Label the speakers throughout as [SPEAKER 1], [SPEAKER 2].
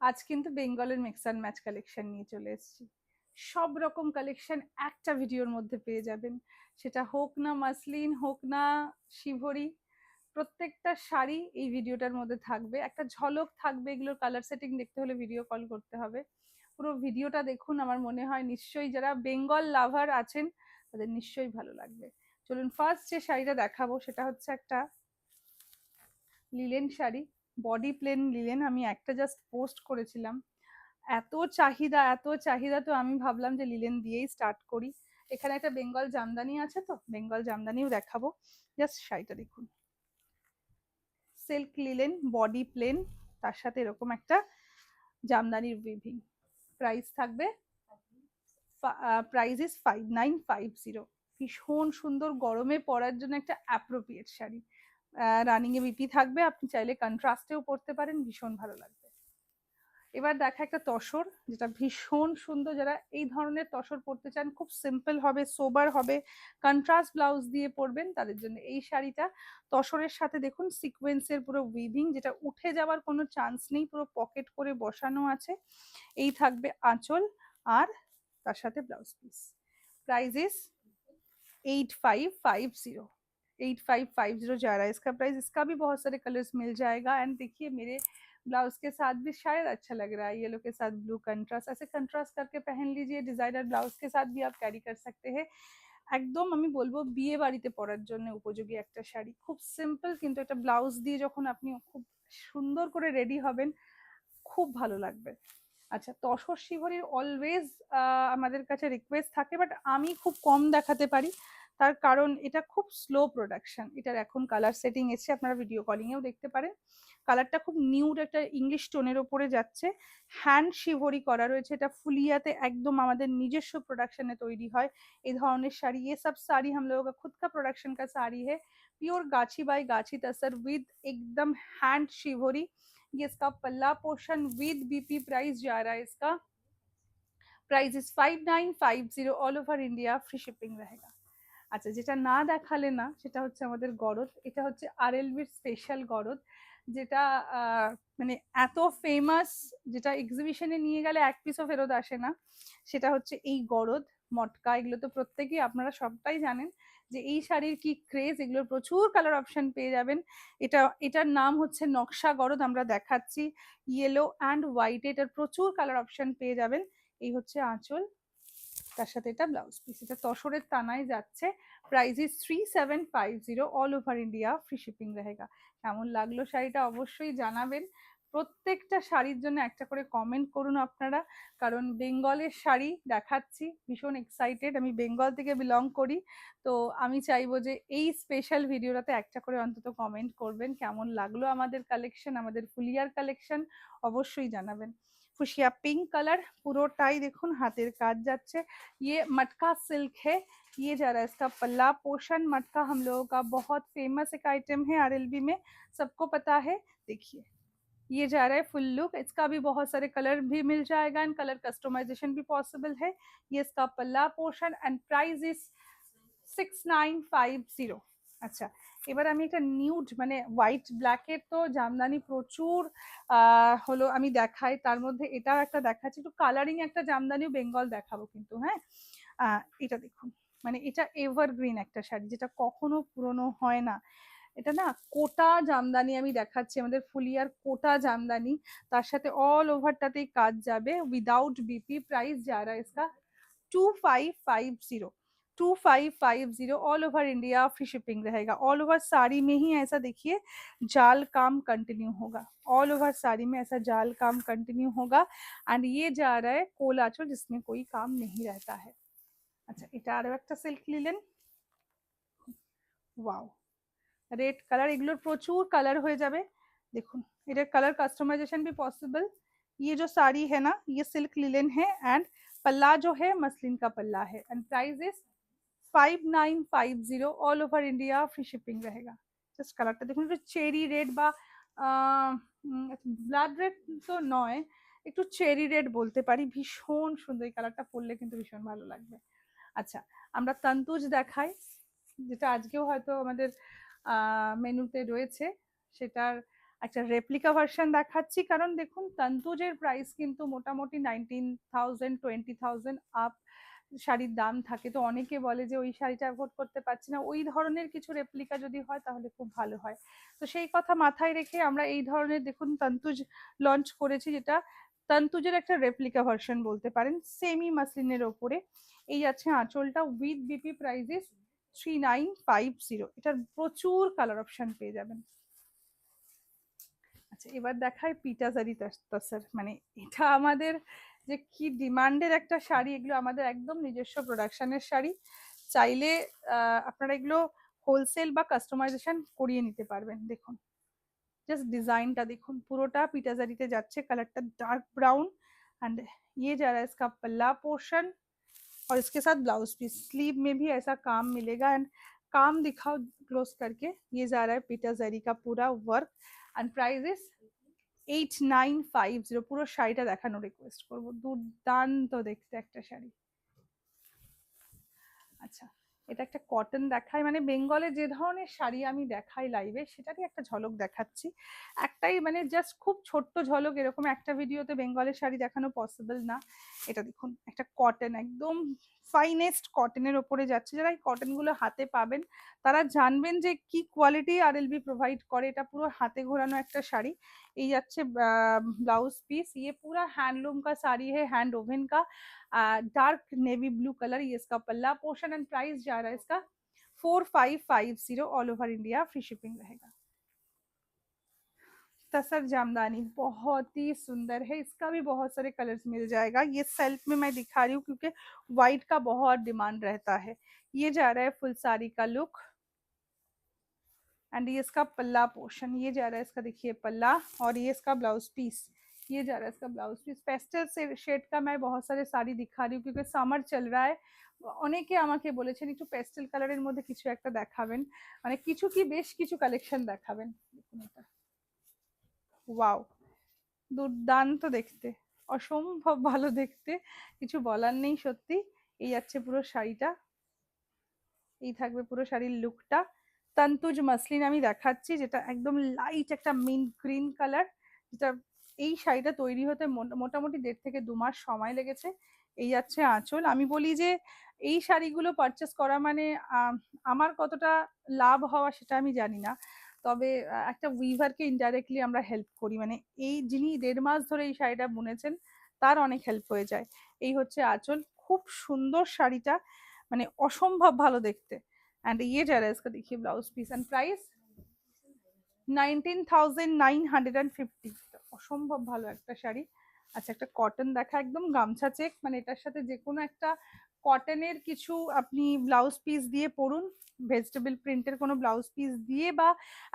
[SPEAKER 1] আজ কিন্তু বেঙ্গলের মিক্স অ্যান্ড ম্যাচ কালেকশন নিয়ে চলে এসেছি। সব রকম কালেকশন একটা ভিডিওর মধ্যে পেয়ে যাবেন, সেটা হোক না মাসলিন, হোক না শিভরি। প্রত্যেকটা শাড়ি এই ভিডিওটার মধ্যে থাকবে, একটা ঝলক থাকবে। এগুলোর কালার সেটিং দেখতে হলে ভিডিও কল করতে হবে। পুরো ভিডিওটা দেখুন, আমার মনে হয় নিশ্চয়ই যারা বেঙ্গল লাভার আছেন তাদের নিশ্চয়ই ভালো লাগবে। চলুন, ফার্স্ট যে শাড়িটা দেখাবো সেটা হচ্ছে একটা linen sari, body plain linen. আমি একটা জাস্ট পোস্ট করেছিলাম, এত চাহিদা এত চাহিদা, তো আমি ভাবলাম যে লিলেন দিয়েই স্টার্ট করি। এখানে একটা বেঙ্গল জামদানি আছে, তো বেঙ্গল জামদানিও দেখাবো। জাস্ট শাড়িটা দেখুন, সিল্ক লিলেন, বডি প্লেন, তার সাথে এরকম একটা জামদানির উইভিং। প্রাইস থাকবে, প্রাইস ইজ 5950। ভীষণ সুন্দর, গরমে পরার জন্য একটা অ্যাপ্রোপ্রিয়েট শাড়ি। রানিং এ বিপি থাকবে, আপনি চাইলে কন্ট্রাস্টেও পরতে পারেন, ভীষণ ভালো লাগবে। এবার দেখা একটা তসর, যেটা ভীষণ সুন্দর। যারা এই ধরনের তসর পরতে চান, খুব সিম্পল হবে, সোবার হবে, কন্ট্রাস্ট ব্লাউজ দিয়ে পরবেন, তাদের জন্য এই শাড়িটা। তসরের সাথে দেখুন সিকোয়েন্সের পুরো উইভিং, যেটা উঠে যাওয়ার কোনো চান্স নেই, পুরো পকেট করে বসানো আছে। এই থাকবে আঁচল, আর তার সাথে ब्लाउज पीस। Price is 8550। 8550 जा रहा है इसका प्राइस। इसका भी बहुत सारे कलर्स मिल जाएगा। एंड देखिए, मेरे ब्लाउज के साथ भी शायद अच्छा लग रहा है, येलो के साथ ब्लू कंट्रास्ट, ऐसे कंट्रास्ट करके पहन लीजिए। डिजाइनर ब्लाउज के साथ भी आप कैरी कर सकते हैं। একদম আমি বলবো বিয়ে বাড়িতে পরার জন্য উপযোগী একটা শাড়ি। খুব সিম্পল, কিন্তু একটা ব্লাউজ দিয়ে যখন আপনি খুব সুন্দর করে রেডি হবেন, খুব ভালো লাগবে। আচ্ছা, তসর শিবরীর অলওয়েজ আমাদের কাছে রিকোয়েস্ট থাকে, বাট আমি খুব কম দেখাতে পারি। তার কারণ এটা খুব স্লো প্রোডাকশন। এটার এখন কালার সেটিং এসে, আপনারা ভিডিও কলিংয়েও দেখতে পারেন। কালারটা খুব নিউড একটা ইংলিশ টোনের ওপরে যাচ্ছে। হ্যান্ড শিভরি করা রয়েছে, এটা ফুলিয়াতে একদম আমাদের নিজস্ব প্রোডাকশনে তৈরি হয় এই ধরনের শাড়ি। ये सब साड़ी हम लोगों का खुद का प्रोडक्शन का साड़ी है। प्योर गाछी बाई गाछी तसर विद एकदम हैंड शिवरी। ये इसका पल्ला पोर्शन विद बीपी। प्राइस जा रहा है इसका, price is 5950। All over India free shipping रहेगा। আচ্ছা, যেটা না দেখালে না সেটা হচ্ছে আমাদের গরদ। এটা হচ্ছে আরএলবির স্পেশাল গরদ, যেটা মানে এত ফেমাস, যেটা এক্সিবিশনে নিয়ে গেলে এক পিসও ফেরত আসে না। সেটা হচ্ছে এই গরদ মটকা। এগুলো তো প্রত্যেকেই আপনারা সবটাই জানেন যে এই শাড়ির কি ক্রেজ। এগুলোর প্রচুর কালার অপশন পেয়ে যাবেন। এটার নাম হচ্ছে নকশা গরদ, আমরা দেখাচ্ছি ইয়েলো অ্যান্ড হোয়াইট। এটার প্রচুর কালার অপশন পেয়ে যাবেন। এই হচ্ছে আঁচল, তার সাথে এটা ব্লাউজ পিস। এটা তসরের তানায় যাচ্ছে। Price is 3750। All over India free shipping रहेगा। কেমন লাগলো শাড়িটা অবশ্যই জানাবেন। প্রত্যেকটা শাড়ির জন্য একটা করে কমেন্ট করুন আপনারা, কারণ বেঙ্গলের শাড়ি দেখাচ্ছি, ভীষণ এক্সাইটেড। আমি বেঙ্গল থেকে বিলং করি, তো আমি চাইবো যে এই স্পেশাল ভিডিওটাতে একটা করে অন্তত কমেন্ট করবেন। কেমন লাগলো আমাদের কালেকশন, আমাদের ফুলিয়ার কালেকশন, অবশ্যই জানাবেন। ফুশিয়া পিঙ্ক কালার, পুরোটাই দেখুন হাতের কাজ যাচ্ছে। ये मटका सिल्क है। ये जा रहा है इसका पल्ला पोर्शन। मटका हम लोगों का बहुत फेमस एक आइटम है आरएलबी में, सबको पता है। देखिए, ये जा रहा है फुल लुक। इसका भी बहुत सारे कलर भी मिल जाएगा एंड कलर कस्टमाइजेशन भी पॉसिबल है। ये इसका पल्ला पोर्शन एंड प्राइस इज 6950। আচ্ছা, এবার আমি একটা নিউড মানে হোয়াইট ব্ল্যাকের তো জামদানি প্রচুর হলো আমি দেখাই, তার মধ্যে এটাও একটা দেখাচ্ছি। একটু কালারিং একটা জামদানিও বেঙ্গল দেখাবো কিন্তু, হ্যাঁ। এটা দেখুন, মানে এটা এভারগ্রিন একটা শাড়ি, যেটা কখনো পুরনো হয় না। এটা না কোটা জামদানি আমি দেখাচ্ছি, আমাদের ফুলিয়ার কোটা জামদানি। তার সাথে অল ওভারটাতেই কাজ যাবে উইদাউট বিপি। প্রাইস যা রা इसका 2550। 2550। All over India free shipping रहेगा। ऑल ओवर साड़ी में ही ऐसा देखिए जाल काम कंटिन्यू होगा। ऑल ओवर साड़ी में ऐसा जाल काम कंटिन्यू होगा। एंड ये जा रहा है कोलाचो, जिसमें कोई काम नहीं रहता है। আচ্ছা, এটা আরো একটা silk linen. Wow, red colour. এগুলোর প্রচুর কালার হয়ে যাবে। দেখুন, এটার কালার কাস্टमाइजेशन भी पॉसिबल। ये जो साड़ी है ना, ये सिल्क लिलेन है एंड पल्ला जो है मसलिन का पल्ला है। And price is 5950। All over India free shipping रहेगा। জাস্ট কালারটা দেখুন, একটু চেরি রেড বা ব্লাড রেড তো নয়, একটু চেরি রেড বলতে পারি। ভীষণ সুন্দর, এই কালারটা পরলে কিন্তু ভীষণ ভালো লাগবে। আচ্ছা, আমরা তন্তুজ দেখাই, যেটা আজকেও হয়তো আমাদের মেনুতে রয়েছে। সেটার একটা রেপ্লিকা ভার্সন দেখাচ্ছি, কারণ দেখুন তন্তুজের প্রাইস কিন্তু মোটামুটি 19,000 20,000 আপ শাড়ির দাম থাকে। তো অনেকে বলে যে ওই শাড়িটা অ্যাফোর্ড করতে পারছি না, ওই ধরনের কিছু রেপ্লিকা যদি হয় তাহলে খুব ভালো হয়। তো সেই কথা মাথায় রেখে আমরা এই ধরনের দেখুন তন্তুজ লঞ্চ করেছি, যেটা তন্তুজের একটা রেপ্লিকা ভার্সন বলতে পারেন, সেমি মাসলিনের ওপরে। এই আছে আঁচলটা, উইথ বিপি প্রাইজেস 3950। এটার প্রচুর কালার অপশন পেয়ে যাবেন। আচ্ছা, এবার দেখায় পিটাজারি তসর, মানে এটা আমাদের যে কি ডিমান্ডের একটা শাড়ি। এগুলো আমাদের একদম নিজস্ব প্রোডাকশনের শাড়ি। চাইলে আপনারা এগুলো হোলসেল বা কাস্টমাইজেশন করিয়ে নিতে পারবেন। দেখুন জাস্ট ডিजाइनটা দেখুন, পুরোটা পিটাজারিতে যাচ্ছে, কালারটা डार्क ब्राउन। एंड ये जा रहा है इसका पल्ला पोर्शन, और इसके साथ ब्लाउज पीस। स्लीव में भी ऐसा काम मिलेगा। एंड काम दिखाओ क्लोज करके। ये जा रहा है पिटाजारी का पूरा वर्क। And price is 8950। পুরো শাড়িটা দেখানোর রিকোয়েস্ট করবো, দুর্দান্ত দেখতে একটা শাড়ি। আচ্ছা, এটা একটা কটন দেখায়, মানে বেঙ্গলে যে ধরনের শাড়ি আমি দেখাই লাইভে সেটারই একটা ঝলক দেখাচ্ছি। একটাই মানে জাস্ট খুব ছোট্ট ঝলক, এরকম একটা ভিডিওতে বেঙ্গলের শাড়ি দেখানো পসিবল না। এটা দেখুন একটা কটন, একদম ফাইনেস্ট কটনের ওপরে যাচ্ছে। যারা এই কটন গুলো হাতে পাবেন তারা জানবেন যে কি কোয়ালিটি আরএলবি প্রোভাইড করে। এটা পুরো হাতে ঘোরানো একটা শাড়ি। এই যাচ্ছে ब्लाउज पीस। ये पूरा हैंडलूम का साड़ी है, हैंड ओवन का। डार्क नेवी ब्लू कलर ये इसका पल्ला पोर्शन। एंड प्राइस जा रहा है इसका 4550। All over India free shipping रहेगा। तसर जामदानी बहुत ही सुंदर है, इसका भी बहुत सारे कलर्स मिल जाएगा। ये सेल्फ में मैं दिखा रही हूँ क्योंकि व्हाइट का बहुत डिमांड रहता है। ये जा रहा है फुल साड़ी का लुक। एंड ये इसका पल्ला पोर्शन, ये जा रहा है इसका, देखिए पल्ला। और ये इसका ब्लाउज पीस, ये जा रहा है इसका ब्लाउज पीस। पेस्टल से शेड का मैं बहुत सारे শাড়ি दिखा रही हूँ क्योंकि সামার চল रहा है। অনেকে আমাকে বলেছেন একটু পেস্টেল কালারের মধ্যে কিছু একটা দেখাবেন, মানে কিছু কি বেশ কিছু কালেকশন দেখাবেন। দেখুন এটা, ওয়াও, দুর্দান্ত দেখতে, অসম্ভব ভালো দেখতে, কিছু বলার নেই সত্যি। এই যাচ্ছে পুরো শাড়িটা, এই থাকবে পুরো শাড়ির লুকটা। তন্তুজ মাসলিন আমি দেখাচ্ছি, যেটা একদম লাইট একটা মিন্ট গ্রিন কালার, যেটা এই শাড়িটা তৈরি হতে মোটামুটি 1.5 থেকে 2 মাস সময় লেগেছে। এই যাচ্ছে আঁচল। আমি বলি যে এই শাড়িগুলো পারচেস করা মানে আমার কতটা লাভ হওয়া সেটা আমি জানি না, তবে একটা উইভারকে ইনডাইরেক্টলি আমরা হেল্প করি, মানে এই যিনি 1.5 মাস ধরে এই শাড়িটা বুনেছেন তার অনেক হেল্প হয়ে যায়। এই হচ্ছে আঁচল, খুব সুন্দর শাড়িটা, মানে অসম্ভব ভালো দেখতে। एंड ये जा रहा है इसका, देखिए ब्लाउज पीस। And price 19,950। অসম্ভব ভালো একটা শাড়ি। আচ্ছা, একটা কটন দেখা, একদম গামছা চেক, মানে এটার সাথে যে কোনো একটা কটনের কিছু আপনি ব্লাউজ পিস দিয়ে পরুন, ভেজিটেবল প্রিন্টের কোনো ব্লাউজ পিস দিয়ে, বা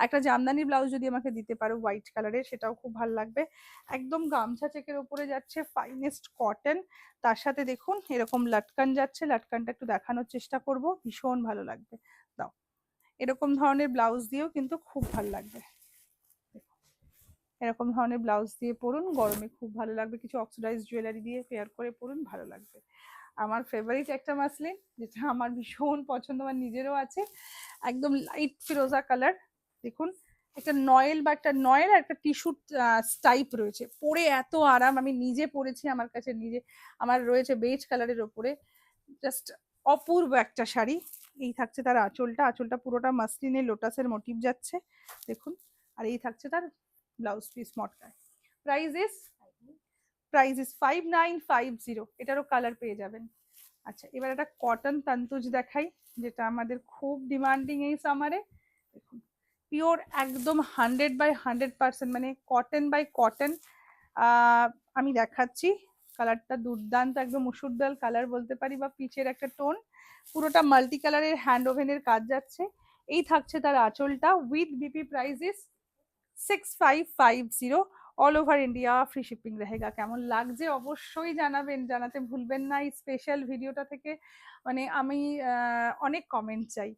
[SPEAKER 1] একটা জামদানি ব্লাউজ যদি আমাকে দিতে পারো হোয়াইট কালারের, সেটাও খুব ভালো লাগবে। একদম গামছা চেকের উপরে যাচ্ছে, ফাইনেস্ট কটন। তার সাথে দেখুন এরকম লটকান যাচ্ছে, লটকানটা একটু দেখানোর চেষ্টা করব, ভীষণ ভালো লাগবে। দাও, এরকম ধরনের ব্লাউজ দিয়েও কিন্তু খুব ভালো লাগবে। এরকম ধরনের ব্লাউজ দিয়ে পরুন, গরমে খুব ভালো লাগবে। কিছু অক্সিডাইজ জুয়েলারি দিয়ে পেয়ার করে পরুন, ভালো লাগবে। আমার ফেভারিট একটা মাসলিন, যেটা আমার ভীষণ পছন্দ, আমার নিজেরও আছে, একদম লাইট ফিরোজা কালার। দেখুন একটা নয়েল বা একটা নয়েল আর একটা টিস্যু টাইপ রয়েছে, পরে এত আরাম। আমি নিজে পরেছি, আমার কাছে নিজে আমার রয়েছে বেজ কালারের ওপরে, জাস্ট অপূর্ব একটা শাড়ি। এই থাকছে তার আঁচলটা, আঁচলটা পুরোটা মাসলিনে লোটাসের মোটিভ যাচ্ছে দেখুন। আর এই থাকছে তার ব্লাউজ পিস মটকায়। Price is 5950। এটারও কালার পেয়ে যাবেন। আচ্ছা, এবার একটা কটন তন্তুজ দেখাই, যেটা আমাদের খুব ডিমান্ডিং এই সামারে। দেখুন পিওর একদম 100/100%, মানে কটন বাই কটন। আমি দেখাচ্ছি, কালারটা দুর্দান্ত, একদম মুসুর ডাল কালার বলতে পারি, বা পিচের একটা টোন। পুরোটা মাল্টি কালারের হ্যান্ড ওভেনের কাজ যাচ্ছে। এই থাকছে তার আঁচলটা, with BP price is 6550। All over India free shipping रहेगा। কেমন লাগছে অবশ্যই জানাবেন, জানাতে ভুলবেন না। এই স্পেশাল ভিডিওটা থেকে মানে আমি অনেক কমেন্ট চাই,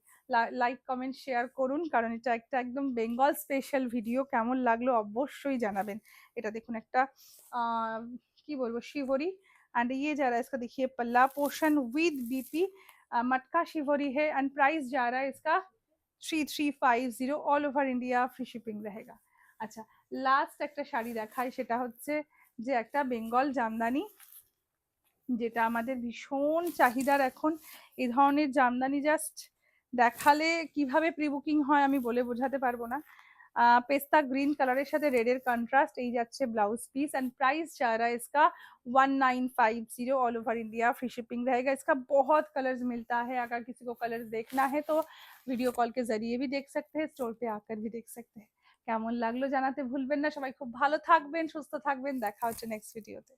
[SPEAKER 1] লাইক কমেন্ট শেয়ার করুন, কারণ এটা একটা একদম বেঙ্গল স্পেশাল ভিডিও। কেমন লাগলো অবশ্যই জানাবেন। এটা দেখুন একটা কি বলবো, शिवोरी। एंड ये जा रहा है इसका, देखिए पल्ला पोर्शन विद बीपी, मटका शिवोरी है। एंड प्राइस जा रहा है इसका 3350। All over India free shipping रहेगा। अच्छा, লাস্ট একটা শাড়ি দেখাই, সেটা হচ্ছে যে একটা বেঙ্গল জামদানি, যেটা আমাদের ভীষণ চাহিদার এখন। এই ধরনের জামদানি জাস্ট দেখালে কিভাবে প্রি বুকিং হয় আমি বলে বোঝাতে পারবো না। पेस्ता ग्रीन कलर साथ रेड कंट्रास्ट এই যাচ্ছে ब्लाउज पीस एंड प्राइस जा रहा है इसका 1950 all over India, free shipping रहेगा। इसका बहुत कलर्स मिलता है, अगर किसी को कलर्स देखना है तो वीडियो कॉल के जरिए भी देख सकते हैं, स्टोर पे आकर भी देख सकते हैं। কেমন লাগলো জানাতে ভুলবেন না। সবাই খুব ভালো থাকবেন, সুস্থ থাকবেন, দেখা হচ্ছে নেক্সট ভিডিওতে।